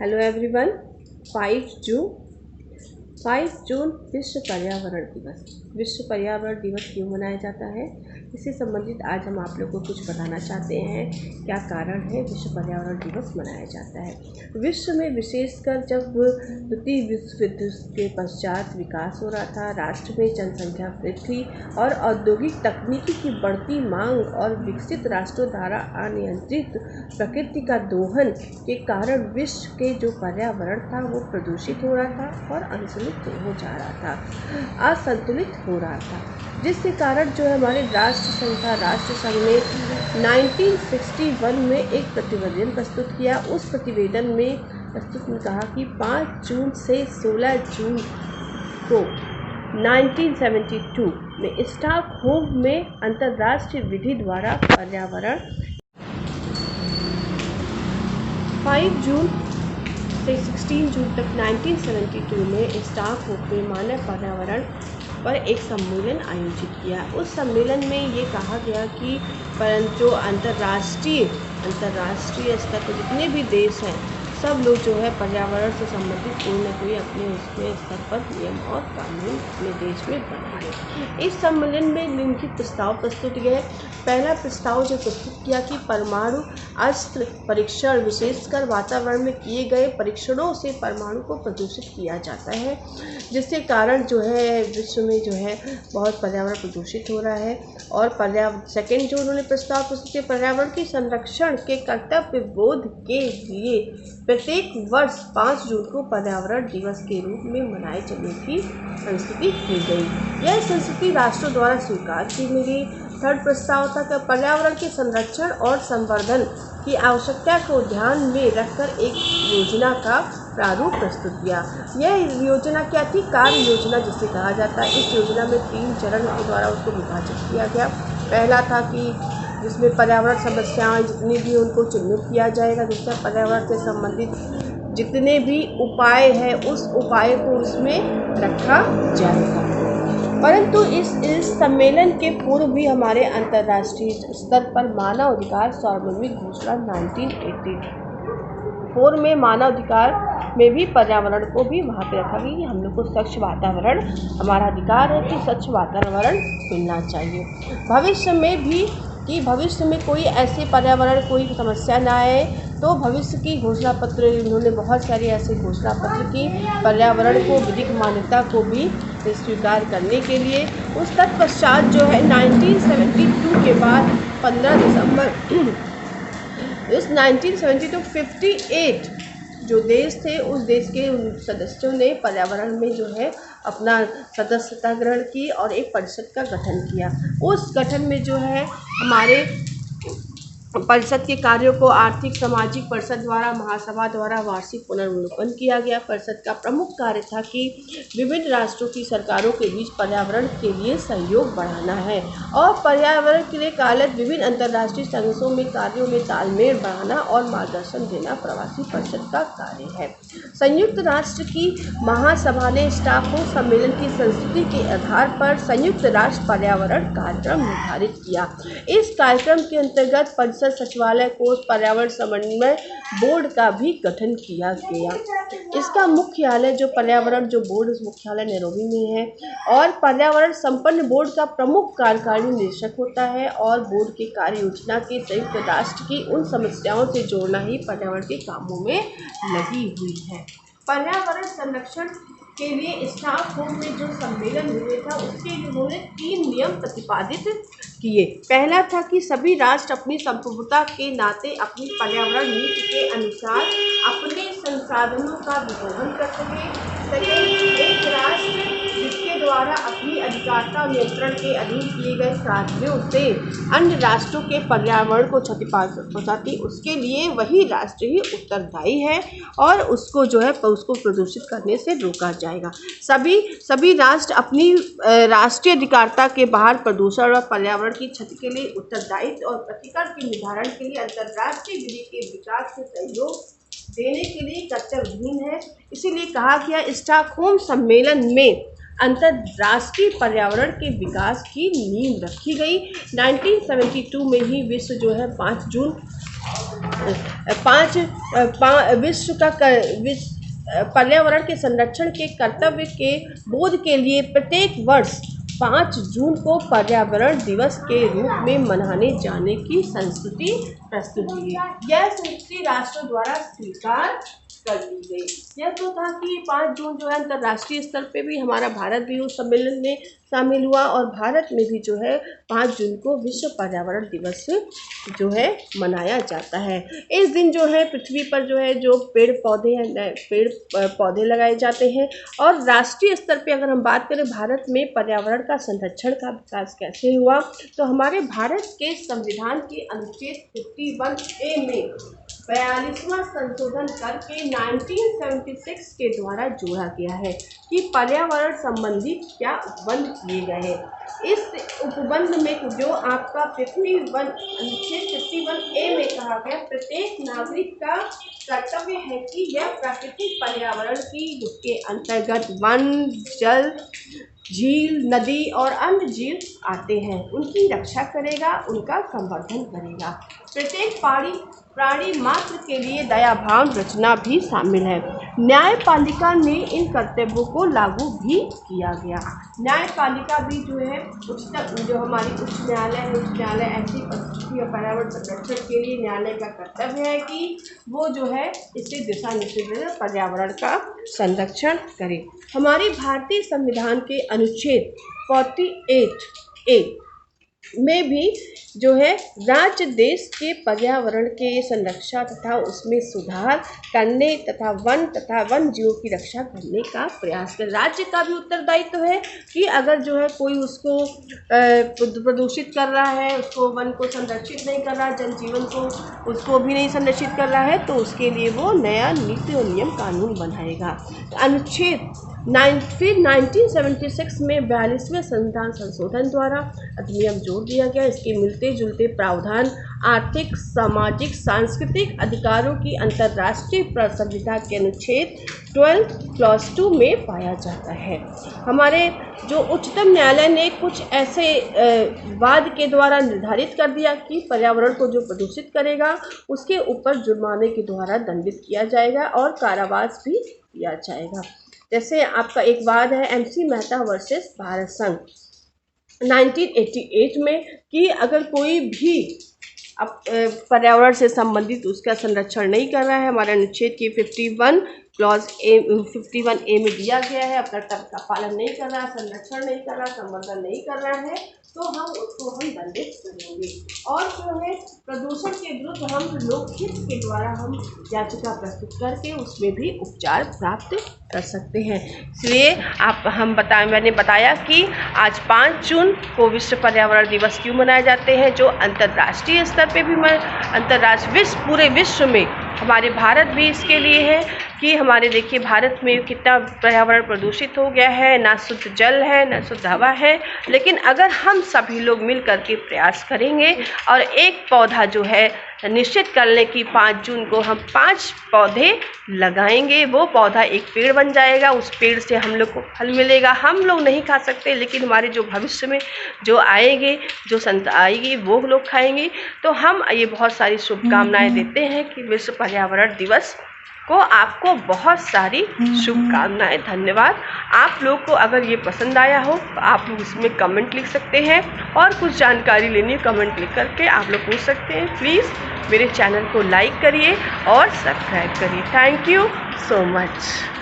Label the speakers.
Speaker 1: Hello everyone. 5 जून 5 जून विश्व पर्यावरण दिवस। विश्व पर्यावरण दिवस क्यों मनाया जाता है, इससे संबंधित आज हम आप लोग को कुछ बताना चाहते हैं। क्या कारण है विश्व पर्यावरण दिवस मनाया जाता है। विश्व में विशेषकर जब द्वितीय विश्व युद्ध के पश्चात विकास हो रहा था, राष्ट्र में जनसंख्या वृद्धि और औद्योगिक तकनीकी की बढ़ती मांग और विकसित राष्ट्रों द्वारा अनियंत्रित प्रकृति का दोहन के कारण विश्व के जो पर्यावरण था वो प्रदूषित हो रहा था और हो जा रहा था, असंतुलित हो रहा था, जिसके कारण जो है हमारे राष्ट्र संघ ने 1961 में एक प्रतिवेदन प्रस्तुत किया। उस प्रतिवेदन में कहा कि 5 जून से 16 जून को 1972 में स्टॉकहोम में अंतर्राष्ट्रीय विधि द्वारा पर्यावरण 5 जून से 16 जून तक 1972 में स्टॉकहोम में मानव पर्यावरण पर एक सम्मेलन आयोजित किया। उस सम्मेलन में ये कहा गया कि परंतु अंतर्राष्ट्रीय स्तर पर जितने भी देश हैं सब लोग जो है पर्यावरण से संबंधित कोई न कोई अपने उसमें स्तर पर नियम और कानून अपने देश में बनाए। इस सम्मेलन में निम्नलिखित प्रस्ताव प्रस्तुत गए। पहला प्रस्ताव जो प्रस्तुत किया कि परमाणु अस्त्र परीक्षण, विशेषकर वातावरण में किए गए परीक्षणों से परमाणु को प्रदूषित किया जाता है, जिसके कारण जो है विश्व में जो है बहुत पर्यावरण प्रदूषित हो रहा है। और सेकेंड जो उन्होंने प्रस्ताव प्रस्तुत किया, पर्यावरण के संरक्षण के कर्तव्य बोध के लिए प्रत्येक वर्ष 5 जून को पर्यावरण दिवस के रूप में मनाए जाने की संस्तुति की गई। यह संस्तुति राष्ट्रों द्वारा स्वीकार की गई। थर्ड प्रस्ताव था कि पर्यावरण के संरक्षण और संवर्धन की आवश्यकता को ध्यान में रखकर एक योजना का प्रारूप प्रस्तुत किया। यह योजना क्या थी? कार्य योजना जिसे कहा जाता है। इस योजना में 3 चरण के द्वारा उसको विभाजित किया गया। पहला था कि जिसमें पर्यावरण समस्याएं जितनी भी उनको चिन्हित किया जाएगा, दूसरा पर्यावरण से संबंधित जितने भी उपाय हैं उस उपाय को उसमें रखा जाएगा। परंतु इस सम्मेलन के पूर्व भी हमारे अंतर्राष्ट्रीय स्तर पर मानव अधिकार सार्वभौमिक घोषणा 1984 में मानव अधिकार में भी पर्यावरण को भी वहाँ पे रखा गया कि हम लोग को स्वच्छ वातावरण, हमारा अधिकार है कि स्वच्छ वातावरण मिलना चाहिए। भविष्य में कोई ऐसे पर्यावरण कोई समस्या ना आए, तो भविष्य की घोषणा पत्र इन्होंने बहुत सारे ऐसे घोषणा पत्र की पर्यावरण को विधिक मान्यता को भी स्वीकार करने के लिए। उस तत्पश्चात जो है 1972 के बाद 15 दिसंबर इस 1972 58 जो देश थे उस देश के सदस्यों ने पर्यावरण में जो है अपना सदस्यता ग्रहण की और एक परिषद का गठन किया। उस गठन में जो है हमारे परिषद के कार्यों को आर्थिक सामाजिक परिषद द्वारा महासभा द्वारा वार्षिक पुनर्वलोकन किया गया। परिषद का प्रमुख कार्य था कि विभिन्न राष्ट्रों की सरकारों के बीच पर्यावरण के लिए सहयोग बढ़ाना है और पर्यावरण के लिए कार्यरत विभिन्न अंतर्राष्ट्रीय संगठनों में कार्यों में तालमेल बढ़ाना और मार्गदर्शन देना प्रवासी परिषद का कार्य है। संयुक्त राष्ट्र की महासभा ने स्टॉकहोम सम्मेलन की संस्तुति के आधार पर संयुक्त राष्ट्र पर्यावरण कार्यक्रम निर्धारित किया। इस कार्यक्रम के अंतर्गत परिषद सचिवालय को पर्यावरण समन्वय बोर्ड का भी गठन किया गया। इसका मुख्यालय जो पर्यावरण जो बोर्ड मुख्यालय नैरोबी में है और पर्यावरण संपन्न बोर्ड का प्रमुख कार्यकारी निदेशक होता है और बोर्ड के कार्य योजना के संयुक्त राष्ट्र की उन समस्याओं से जोड़ना ही पर्यावरण के कामों में लगी हुई है। पर्यावरण संरक्षण के लिए स्टॉकहोम में जो सम्मेलन हुए था उसके लिए उन्होंने 3 नियम प्रतिपादित किए। पहला था कि सभी राष्ट्र अपनी संप्रभुता के नाते अपनी पर्यावरण नीति के अनुसार अपने संसाधनों का विभोजन कर सके। सेकेंड, एक राष्ट्र जिसके द्वारा अपनी अधिकारता और नियंत्रण के अधीन किए गए कार्यों से अन्य राष्ट्रों के पर्यावरण को क्षति पहुंचाती, उसके लिए वही राष्ट्र ही उत्तरदायी है और उसको जो है उसको प्रदूषित करने से रोका जाएगा। सभी राष्ट्र अपनी राष्ट्रीय अधिकारता के बाहर प्रदूषण और पर्यावरण की क्षति के लिए उत्तरदायित्व और प्रतिकर के निर्धारण के लिए अंतर्राष्ट्रीय विधि के विकास से सहयोग देने के लिए कर्तव्यहीन है। इसीलिए कहा गया स्टॉकहोम सम्मेलन में अंतर्राष्ट्रीय पर्यावरण के विकास की नींव रखी गई। 1972 में ही विश्व जो है 5 जून पर्यावरण के संरक्षण के कर्तव्य के बोध के लिए प्रत्येक वर्ष 5 जून को पर्यावरण दिवस के रूप में मनाने जाने की संस्कृति प्रस्तुत हुई। यह संस्कृति राष्ट्रों द्वारा स्वीकार कर ली गई। यह तो था कि 5 जून जो है अंतर्राष्ट्रीय स्तर पे भी हमारा भारत भी उस सम्मेलन में शामिल हुआ और भारत में भी जो है 5 जून को विश्व पर्यावरण दिवस जो है मनाया जाता है। इस दिन जो है पृथ्वी पर जो है जो पेड़ पौधे लगाए जाते हैं। और राष्ट्रीय स्तर पे अगर हम बात करें भारत में पर्यावरण का संरक्षण का विकास कैसे हुआ, तो हमारे भारत के संविधान के अनुच्छेद 51A में 42वां संशोधन करके 1976 के द्वारा जोड़ा गया है कि पर्यावरण संबंधी क्या उपबंध किए गए हैं। इस उपबंध में जो आपका 51 अनुच्छेद 51A में कहा गया, प्रत्येक नागरिक का कर्तव्य है कि यह प्राकृतिक पर्यावरण की जिसके अंतर्गत वन, जल, झील, नदी और अन्य जीव आते हैं उनकी रक्षा करेगा, उनका संवर्धन करेगा। प्रत्येक प्राणी मात्र के लिए दया भाव रचना भी शामिल है। न्यायपालिका ने इन कर्तव्यों को लागू भी किया गया। न्यायपालिका भी जो है उच्चतम जो हमारी उच्च न्यायालय है, उच्च न्यायालय ऐसी परिस्थिति और पर्यावरण संरक्षण के लिए न्यायालय का कर्तव्य है कि वो जो है इसे दिशा निर्देश पर्यावरण का संरक्षण करे। हमारी भारतीय संविधान के अनुच्छेद 48A में भी जो है राज्य देश के पर्यावरण के संरक्षण तथा उसमें सुधार करने तथा वन जीवों की रक्षा करने का प्रयास कर। राज्य का भी उत्तरदायित्व है कि अगर जो है कोई उसको प्रदूषित कर रहा है, उसको वन को संरक्षित नहीं कर रहा, जन जीवन को उसको भी नहीं संरक्षित कर रहा है, तो उसके लिए वो नया नीति और नियम कानून बनाएगा। अनुच्छेद 1976 में 42वें संविधान संशोधन द्वारा अधिनियम जोड़ दिया गया। इसके मिलते जुलते प्रावधान आर्थिक, सामाजिक, सांस्कृतिक अधिकारों की अंतर्राष्ट्रीय संविधा के अनुच्छेद 12(2) में पाया जाता है। हमारे जो उच्चतम न्यायालय ने कुछ ऐसे वाद के द्वारा निर्धारित कर दिया कि पर्यावरण को जो प्रदूषित करेगा उसके ऊपर जुर्माने के द्वारा दंडित किया जाएगा और कारावास भी किया जाएगा। जैसे आपका एक वाद है MC मेहता वर्सेस भारत संघ 1988 में कि अगर कोई भी पर्यावरण से संबंधित उसका संरक्षण नहीं कर रहा है, हमारे अनुच्छेद की 51A में दिया गया है, अब कर्तव्य का पालन नहीं कर रहा, संरक्षण नहीं कर रहा, संवर्धन नहीं कर रहा है, तो हम उसको दंडित करेंगे। और जो है प्रदूषण के विरुद्ध हम लोकहित के द्वारा हम याचिका प्रस्तुत करके उसमें भी उपचार प्राप्त कर सकते हैं। इसलिए मैंने बताया कि आज 5 जून को विश्व पर्यावरण दिवस क्यों मनाए जाते हैं, जो अंतर्राष्ट्रीय स्तर पे भी पूरे विश्व में हमारे भारत भी इसके लिए है कि हमारे देखिए भारत में कितना पर्यावरण प्रदूषित हो गया है, ना शुद्ध जल है, ना शुद्ध हवा है। लेकिन अगर हम सभी लोग मिल कर के प्रयास करेंगे और एक पौधा जो है निश्चित कर लें कि 5 जून को हम 5 पौधे लगाएंगे, वो पौधा एक पेड़ बन जाएगा, उस पेड़ से हम लोग को फल मिलेगा। हम लोग नहीं खा सकते, लेकिन हमारे जो भविष्य में जो आएंगे, जो संतान आएगी, वो लोग खाएंगे। तो हम ये बहुत सारी शुभकामनाएं देते हैं कि विश्व पर्यावरण दिवस को आपको बहुत सारी शुभकामनाएं। धन्यवाद। आप लोग को अगर ये पसंद आया हो तो आप लोग इसमें कमेंट लिख सकते हैं और कुछ जानकारी लेनी है कमेंट लिख करके आप लोग पूछ सकते हैं। प्लीज़ मेरे चैनल को लाइक करिए और सब्सक्राइब करिए। Thank you so much.